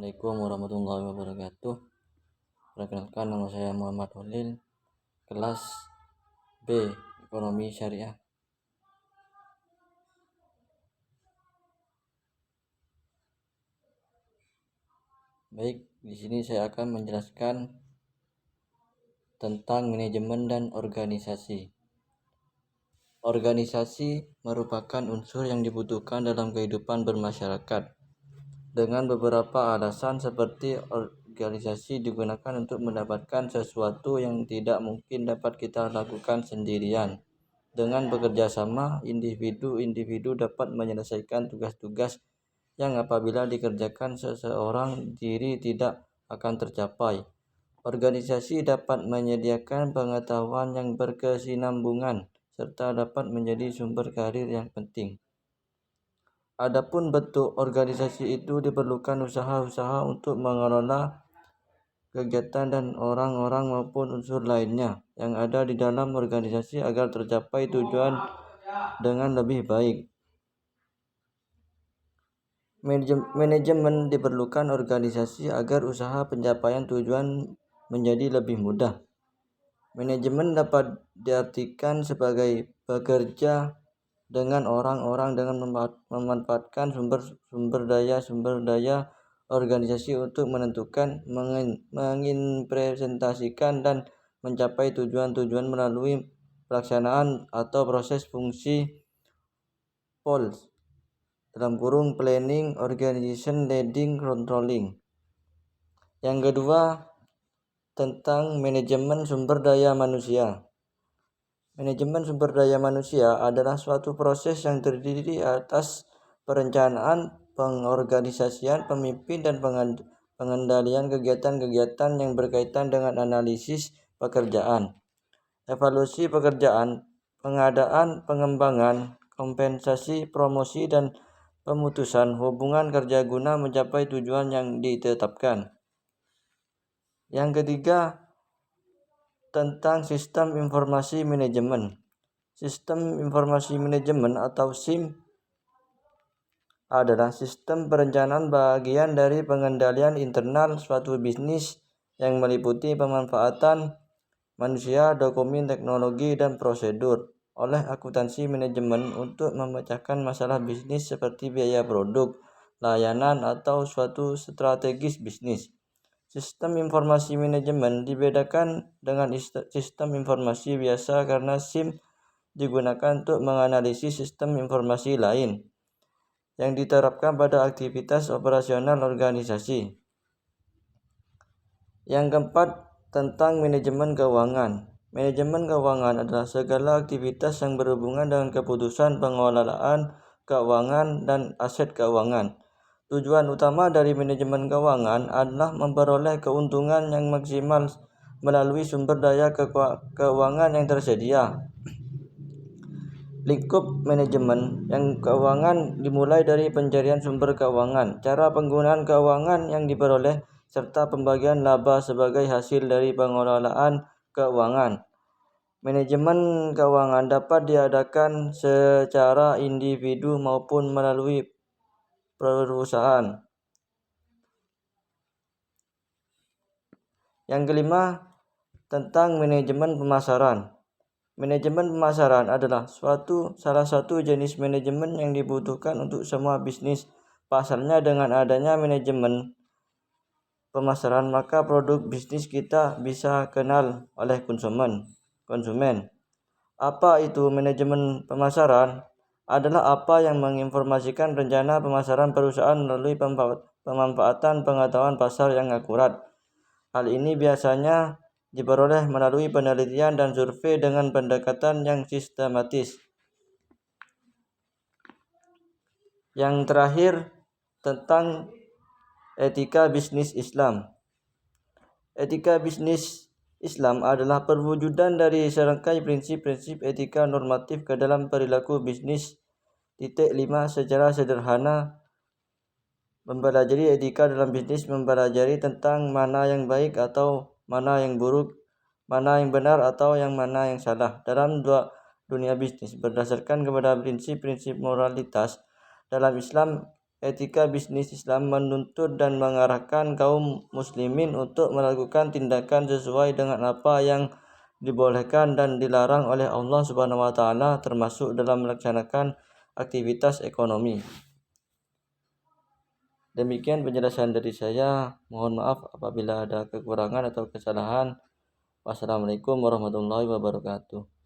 Assalamualaikum warahmatullahi wabarakatuh. Perkenalkan, nama saya Muhammad Holil, kelas B Ekonomi Syariah. Baik, di sini saya akan menjelaskan tentang manajemen dan organisasi. Organisasi merupakan unsur yang dibutuhkan dalam kehidupan bermasyarakat. Dengan beberapa alasan seperti organisasi digunakan untuk mendapatkan sesuatu yang tidak mungkin dapat kita lakukan sendirian. Dengan bekerja sama, individu dapat menyelesaikan tugas-tugas yang apabila dikerjakan seseorang diri tidak akan tercapai. Organisasi dapat menyediakan pengetahuan yang berkesinambungan serta dapat menjadi sumber karir yang penting. Adapun bentuk organisasi itu diperlukan usaha-usaha untuk mengelola kegiatan dan orang-orang maupun unsur lainnya yang ada di dalam organisasi agar tercapai tujuan dengan lebih baik. Manajemen diperlukan organisasi agar usaha pencapaian tujuan menjadi lebih mudah. Manajemen dapat diartikan sebagai bekerja dengan orang-orang dengan memanfaatkan sumber daya organisasi untuk menentukan, mengimplementasikan dan mencapai tujuan-tujuan melalui pelaksanaan atau proses fungsi POLS (Planning, Organization, Leading, Controlling). Yang kedua, tentang manajemen sumber daya manusia. Manajemen sumber daya manusia adalah suatu proses yang terdiri atas perencanaan, pengorganisasian, pemimpin, dan pengendalian kegiatan-kegiatan yang berkaitan dengan analisis pekerjaan, evaluasi pekerjaan, pengadaan, pengembangan, kompensasi, promosi, dan pemutusan hubungan kerja guna mencapai tujuan yang ditetapkan. Yang ketiga, tentang sistem informasi manajemen. Sistem informasi manajemen atau SIM adalah sistem perencanaan bagian dari pengendalian internal suatu bisnis yang meliputi pemanfaatan manusia, dokumen, teknologi, dan prosedur oleh akuntansi manajemen untuk memecahkan masalah bisnis seperti biaya produk, layanan, atau suatu strategis bisnis. Sistem informasi manajemen dibedakan dengan sistem informasi biasa karena SIM digunakan untuk menganalisis sistem informasi lain yang diterapkan pada aktivitas operasional organisasi. Yang keempat, tentang manajemen keuangan. Manajemen keuangan adalah segala aktivitas yang berhubungan dengan keputusan pengelolaan keuangan dan aset keuangan. Tujuan utama dari manajemen keuangan adalah memperoleh keuntungan yang maksimal melalui sumber daya keuangan yang tersedia. Lingkup manajemen yang keuangan dimulai dari pencarian sumber keuangan, cara penggunaan keuangan yang diperoleh, serta pembagian laba sebagai hasil dari pengelolaan keuangan. Manajemen keuangan dapat diadakan secara individu maupun melalui perusahaan. Yang kelima, tentang manajemen pemasaran. Manajemen pemasaran adalah salah satu jenis manajemen yang dibutuhkan untuk semua bisnis. Pasalnya, dengan adanya manajemen pemasaran, maka produk bisnis kita bisa kenal oleh konsumen. Apa itu manajemen pemasaran? Adalah apa yang menginformasikan rencana pemasaran perusahaan melalui pemanfaatan pengetahuan pasar yang akurat. Hal ini biasanya diperoleh melalui penelitian dan survei dengan pendekatan yang sistematis. Yang terakhir, tentang etika bisnis Islam. Etika bisnis Islam adalah perwujudan dari serangkai prinsip-prinsip etika normatif ke dalam perilaku bisnis. 5. Secara sederhana, mempelajari etika dalam bisnis mempelajari tentang mana yang baik atau mana yang buruk, mana yang benar atau yang mana yang salah dalam dunia bisnis berdasarkan kepada prinsip-prinsip moralitas. Dalam Islam, Etika bisnis Islam menuntut dan mengarahkan kaum muslimin untuk melakukan tindakan sesuai dengan apa yang dibolehkan dan dilarang oleh Allah Subhanahu wa taala, termasuk dalam melaksanakan aktivitas ekonomi. Demikian penjelasan dari saya. Mohon maaf apabila ada kekurangan atau kesalahan. Wassalamualaikum warahmatullahi wabarakatuh.